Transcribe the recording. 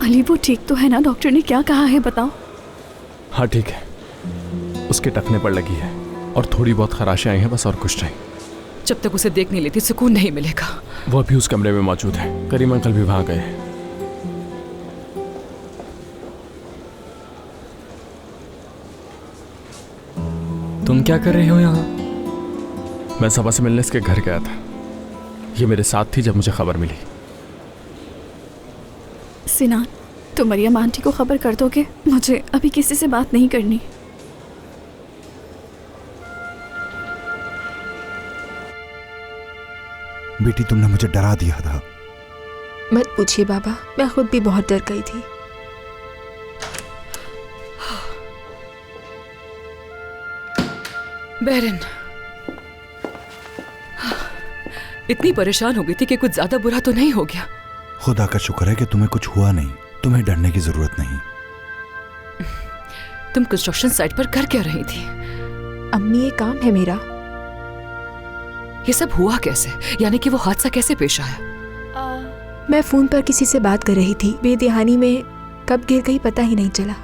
अली वो ठीक तो है ना? डॉक्टर ने क्या कहा है बताओ। हाँ ठीक है, उसके टखने पर लगी है और थोड़ी बहुत खराशें आई हैं बस, और कुछ नहीं। जब तक उसे देख नहीं लेती सुकून नहीं मिलेगा। वो अभी उस कमरे में मौजूद है, करीम अंकल भी वहां गए हैं। तुम क्या कर रहे हो यहाँ? मैं सबा से मिलने इसके घर गया था, ये मेरे साथ थी जब मुझे खबर मिली। सिनान, तुम मरियम आंटी को खबर कर दोगे? मुझे अभी किसी से बात नहीं करनी। बेटी, तुमने मुझे डरा दिया था। मत पूछिए बाबा, मैं खुद भी बहुत डर गई थी। बेरन, इतनी परेशान हो गई थी कि कुछ ज्यादा बुरा तो नहीं हो गया? खुदा का शुक्र है कि तुम्हें कुछ हुआ नहीं, तुम्हें डरने की जरूरत नहीं। तुम कंस्ट्रक्शन साइट पर कर क्या रही थी? अम्मी, ये काम है मेरा। ये सब हुआ कैसे? यानी कि वो हादसा कैसे पेश आया? मैं फोन पर किसी से बात कर रही थी, बेध्यानी में कब गिर गई पता ही नहीं चला।